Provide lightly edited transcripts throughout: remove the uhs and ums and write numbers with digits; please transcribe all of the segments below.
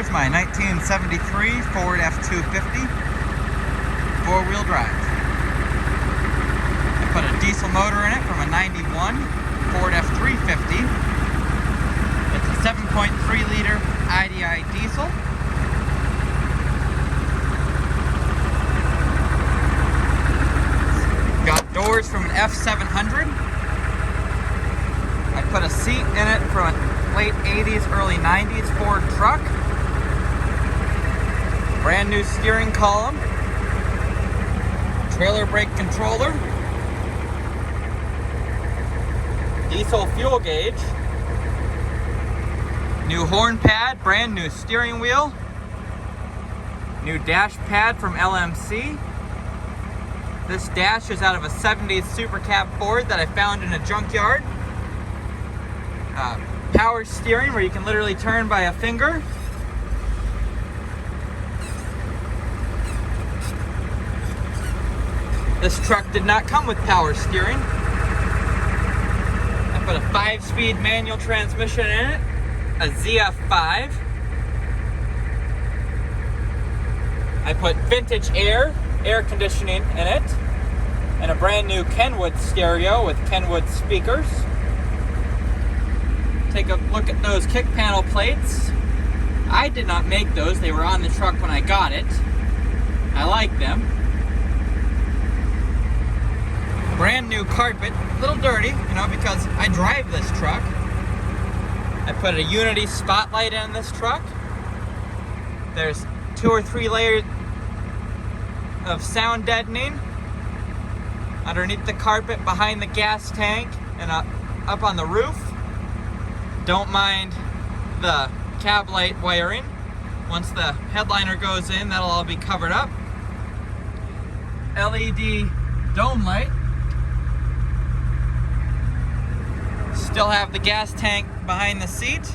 Here's my 1973 Ford F-250 four-wheel drive. I put a diesel motor in it from a 91 Ford F-350. It's a 7.3 liter IDI diesel. Got doors from an F700. I put a seat in it from a late 80s, early 90s Ford truck. Brand new steering column. Trailer brake controller. Diesel fuel gauge. New horn pad, brand new steering wheel. New dash pad from LMC. This dash is out of a 70s Super Cab Ford that I found in a junkyard. Power steering where you can literally turn by a finger. This truck did not come with power steering. I put a 5-speed manual transmission in it, a ZF5. I put vintage air conditioning in it, and a brand new Kenwood stereo with Kenwood speakers. Take a look at those kick panel plates. I did not make those, they were on the truck when I got it. I like them. Brand new carpet, a little dirty, because I drive this truck. I put a Unity spotlight in this truck. There's 2 or 3 layers of sound deadening underneath the carpet, behind the gas tank, and up on the roof. Don't mind the cab light wiring. Once the headliner goes in, that'll all be covered up. LED dome light. Still have the gas tank behind the seat.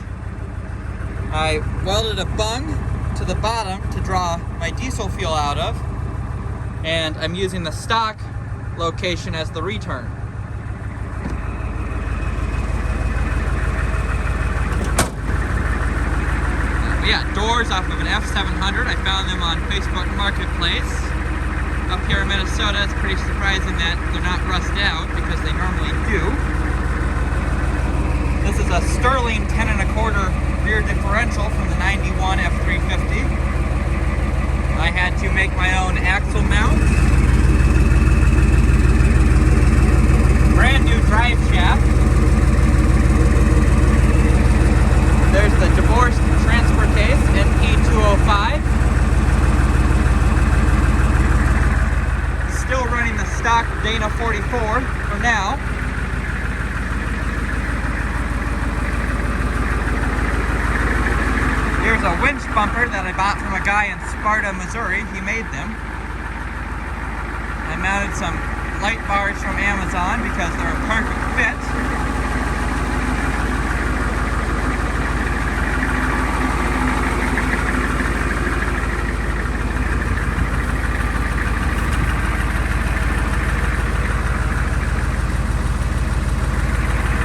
I welded a bung to the bottom to draw my diesel fuel out of, and I'm using the stock location as the return. Yeah, doors off of an F700. I found them on Facebook Marketplace. Up here in Minnesota, it's pretty surprising that they're not rusted out because they normally do. This is a Sterling 10 1/4 rear differential from the 91 F350. I had to make my own axle mount. Brand new drive shaft. There's the divorced transfer case, NP205. Still running the stock Dana 44 for now. Here's a winch bumper that I bought from a guy in Sparta, Missouri. He made them. I mounted some light bars from Amazon because they're a perfect fit.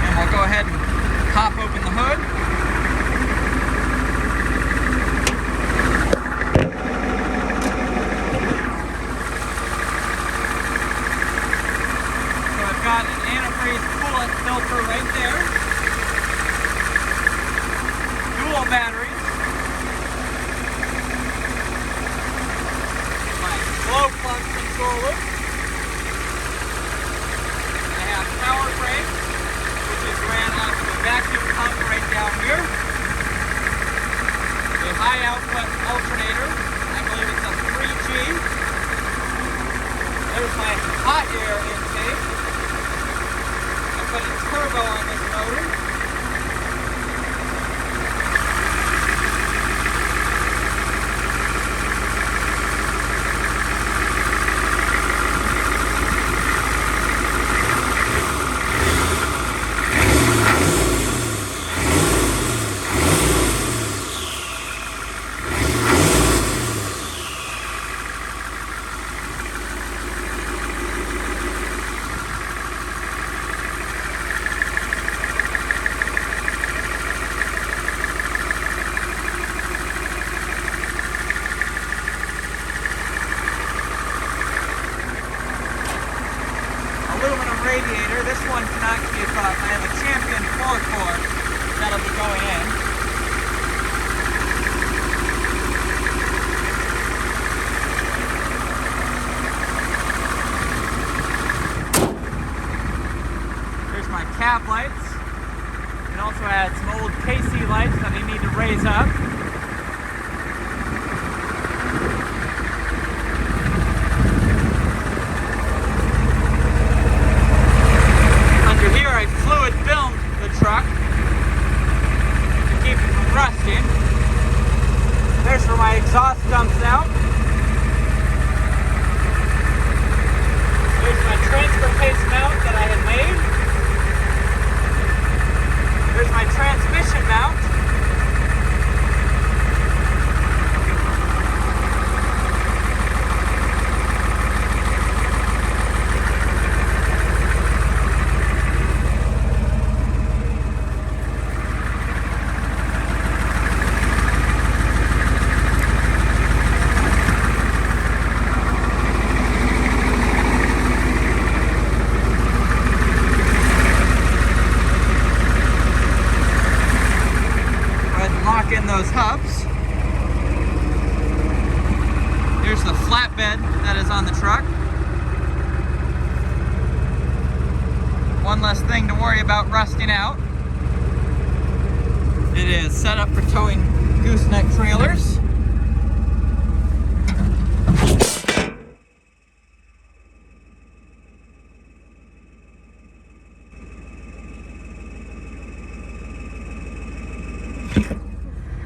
And we'll go ahead and pop open the hood. Got an antifreeze coolant filter right there. Dual batteries. My glow plug controller. I have power brakes, which is ran off of a vacuum pump right down here. A high output alternator. I believe it's a 3G. There's my hot air intake. Put a turbo on this motor. ways up. Under here I fluid filmed the truck to keep it from rusting. There's where my exhaust dumps out. There's my transfer case mount that I had made. There's my transmission mount. In those hubs. Here's the flatbed that is on the truck. One less thing to worry about rusting out. It is set up for towing gooseneck trailers.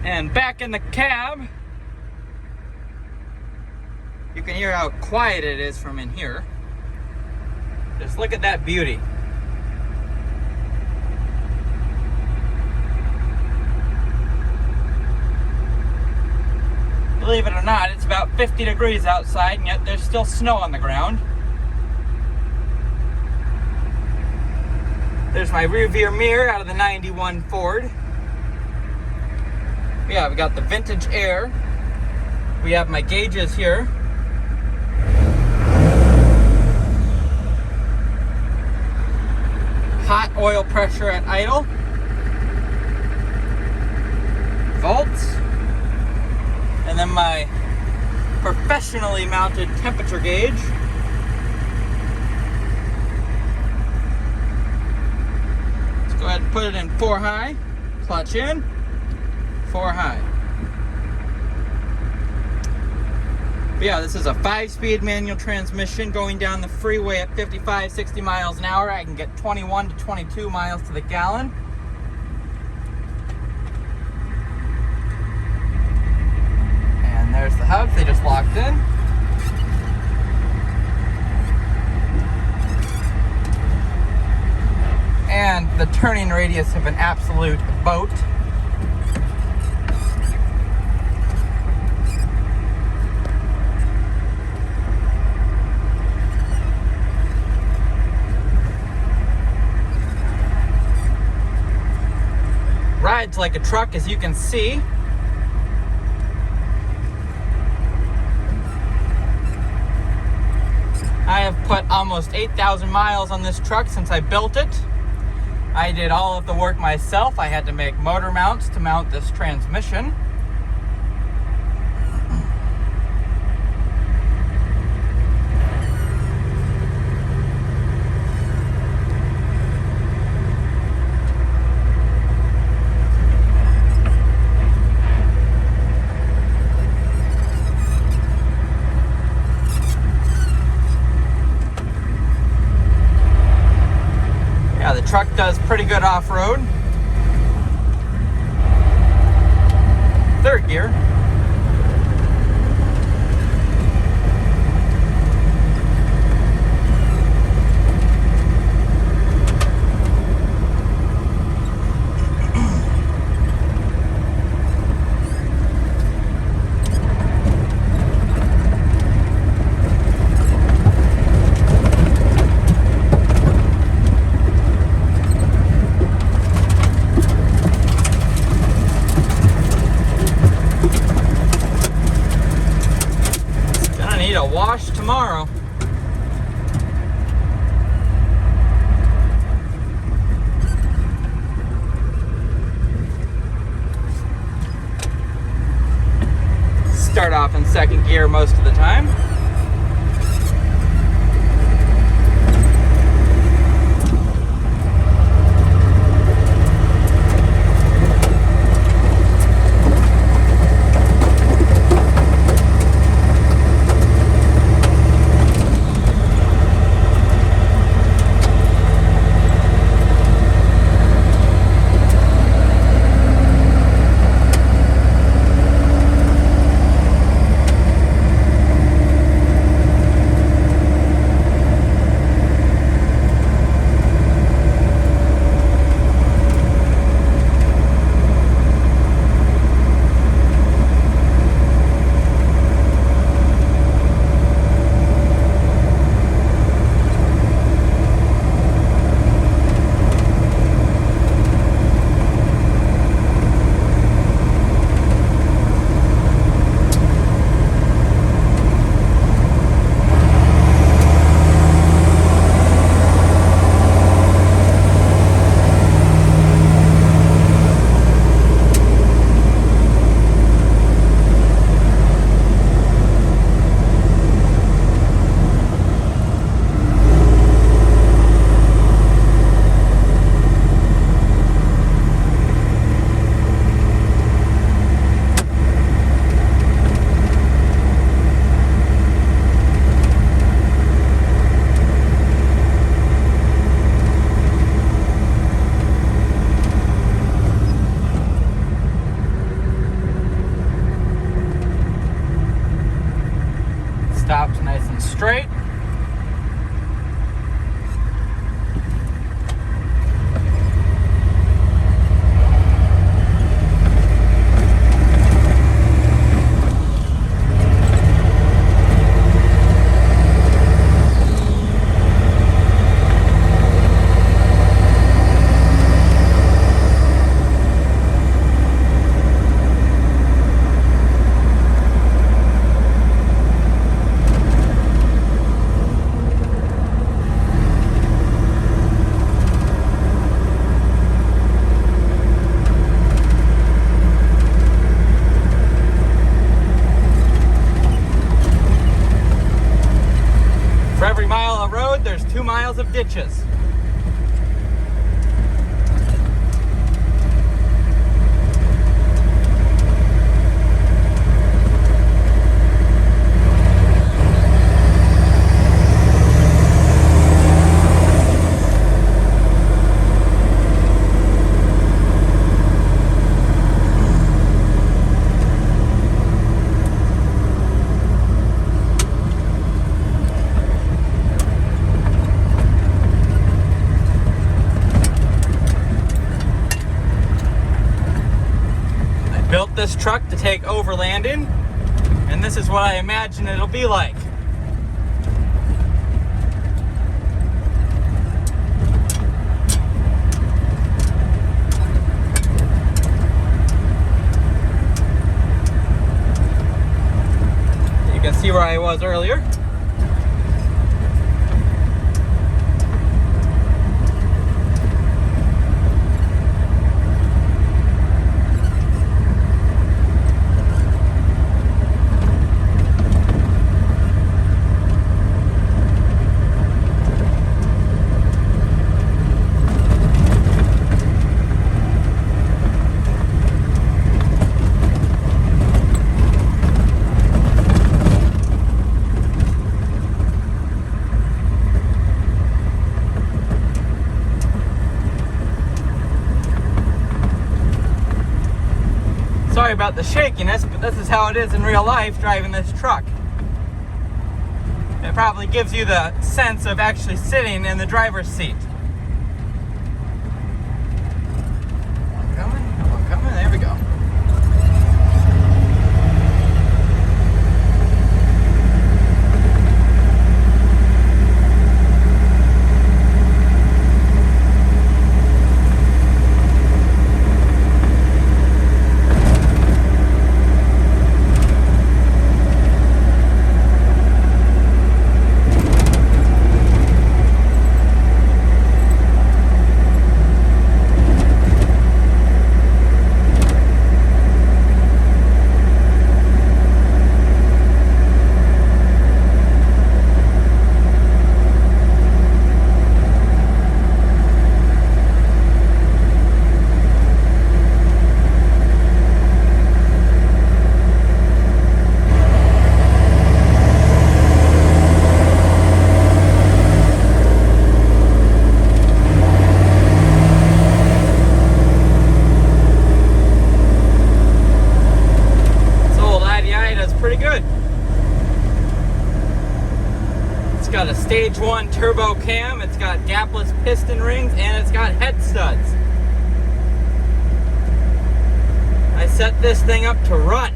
And back in the cab, you can hear how quiet it is from in here. Just look at that beauty. Believe it or not, it's about 50 degrees outside, and yet there's still snow on the ground. There's my rear view mirror out of the 91 Ford. Yeah, we got the vintage air. We have my gauges here. Hot oil pressure at idle. Volts. And then my professionally mounted temperature gauge. Let's go ahead and put it in 4 high. Clutch in. 4 high. But yeah, this is a 5-speed manual transmission going down the freeway at 55, 60 miles an hour. I can get 21 to 22 miles to the gallon. And there's the hubs, they just locked in. And the turning radius of an absolute boat. Rides like a truck, as you can see. I have put almost 8,000 miles on this truck since I built it. I did all of the work myself. I had to make motor mounts to mount this transmission. The truck does pretty good off-road. 3rd gear. Wash tomorrow. Start off in 2nd gear most of the time. miles of ditches. Built this truck to take overlanding, and this is what I imagine it'll be like. You can see where I was earlier. Sorry about the shakiness, but this is how it is in real life driving this truck. It probably gives you the sense of actually sitting in the driver's seat. Come on, coming, there we go. Pretty good. It's got a stage 1 turbo cam, it's got gapless piston rings, and it's got head studs. I set this thing up to run.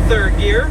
Third gear.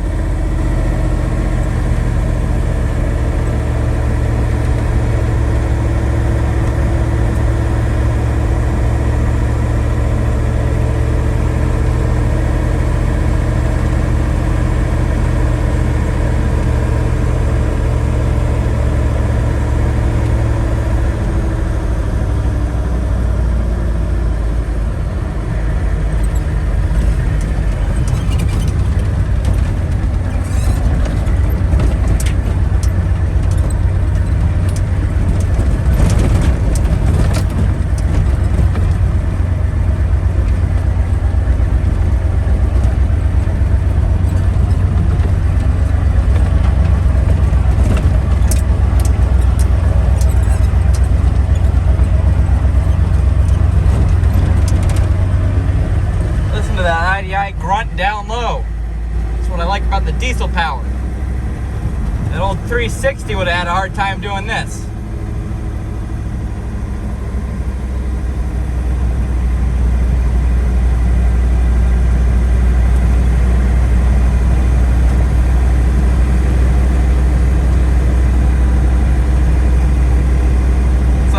Grunt down low. That's what I like about the diesel power. That old 360 would have had a hard time doing this.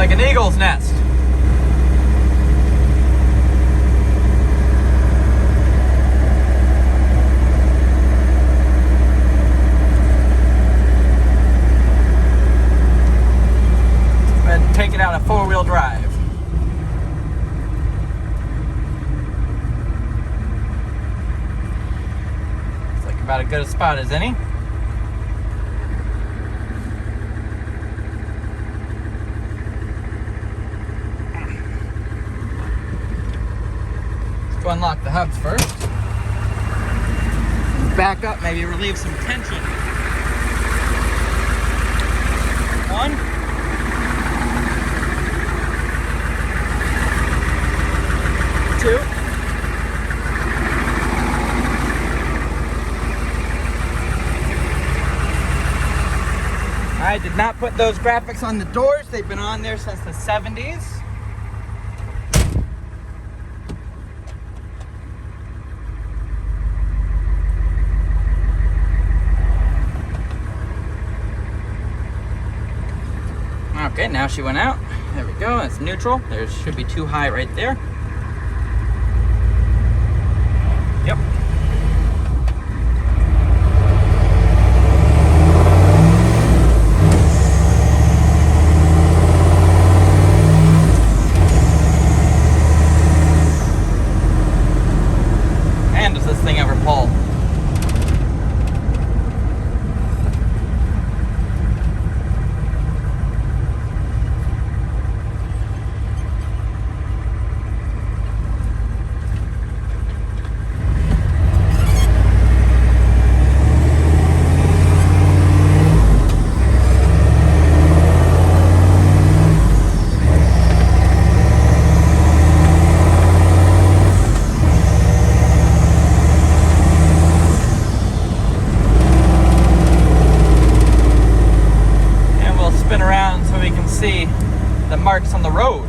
like an eagle's nest. And take it out a four-wheel drive. It's like about as good a spot as any. Unlock the hubs first. Back up, maybe relieve some tension. 1. 2. I did not put those graphics on the doors. They've been on there since the 70s. Okay, now she went out. There we go, it's neutral. There should be 2 high right there. Yep. And does this thing ever pull? See the marks on the road.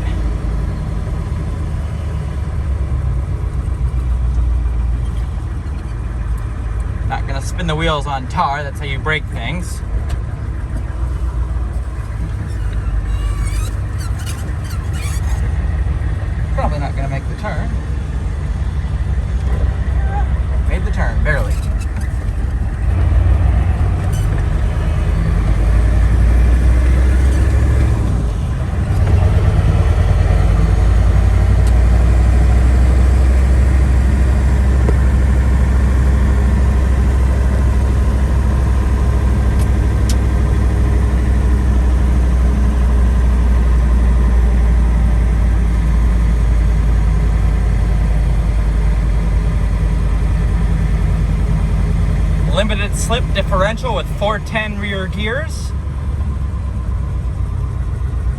Not gonna spin the wheels on tar, that's how you break things. Probably not gonna make the turn. Made the turn, barely. Limited slip differential with 410 rear gears.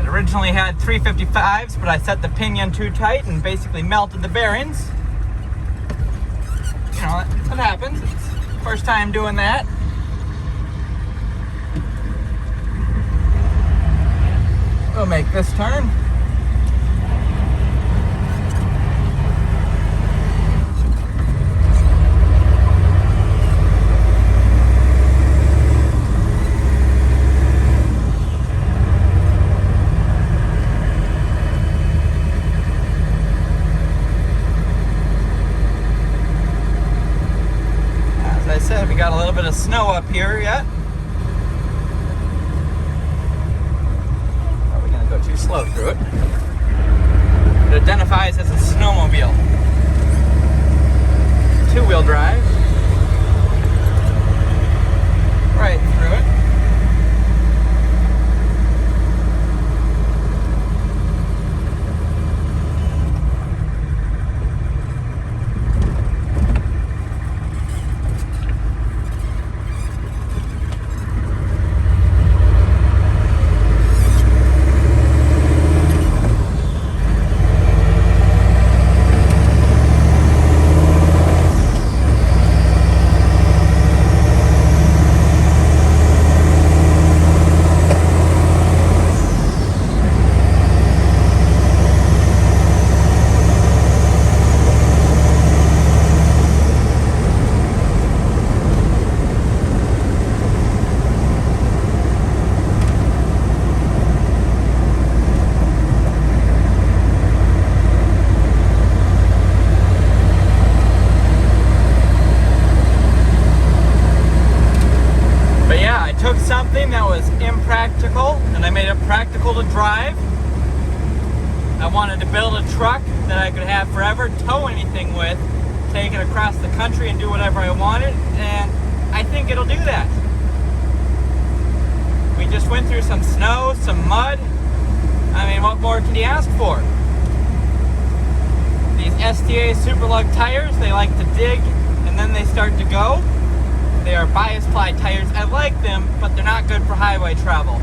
It originally had 355s, but I set the pinion too tight and basically melted the bearings. You know, that happens. It's first time doing that. We'll make this turn. We got a little bit of snow up here yet. Probably gonna go too slow through it. It identifies as a snowmobile. 2-wheel drive. Right through it. vehicle to drive. I wanted to build a truck that I could have forever, tow anything with, take it across the country and do whatever I wanted, and I think it'll do that. We just went through some snow, some mud. I mean, what more can you ask for? These STA Superlug tires, they like to dig and then they start to go. They are bias ply tires. I like them, but they're not good for highway travel.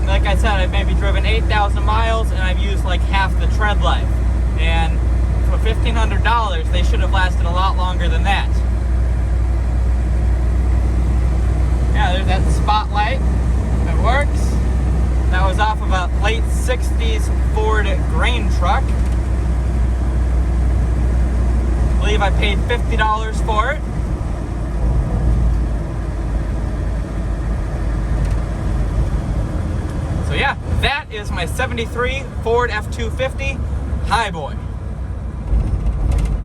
Like I said, I've maybe driven 8,000 miles and I've used like half the tread life. And for $1,500, they should have lasted a lot longer than that. Yeah, there's that spotlight. It works. That was off of a late 60s Ford grain truck. I believe I paid $50 for it. So yeah, that is my '73 Ford F-250 Highboy.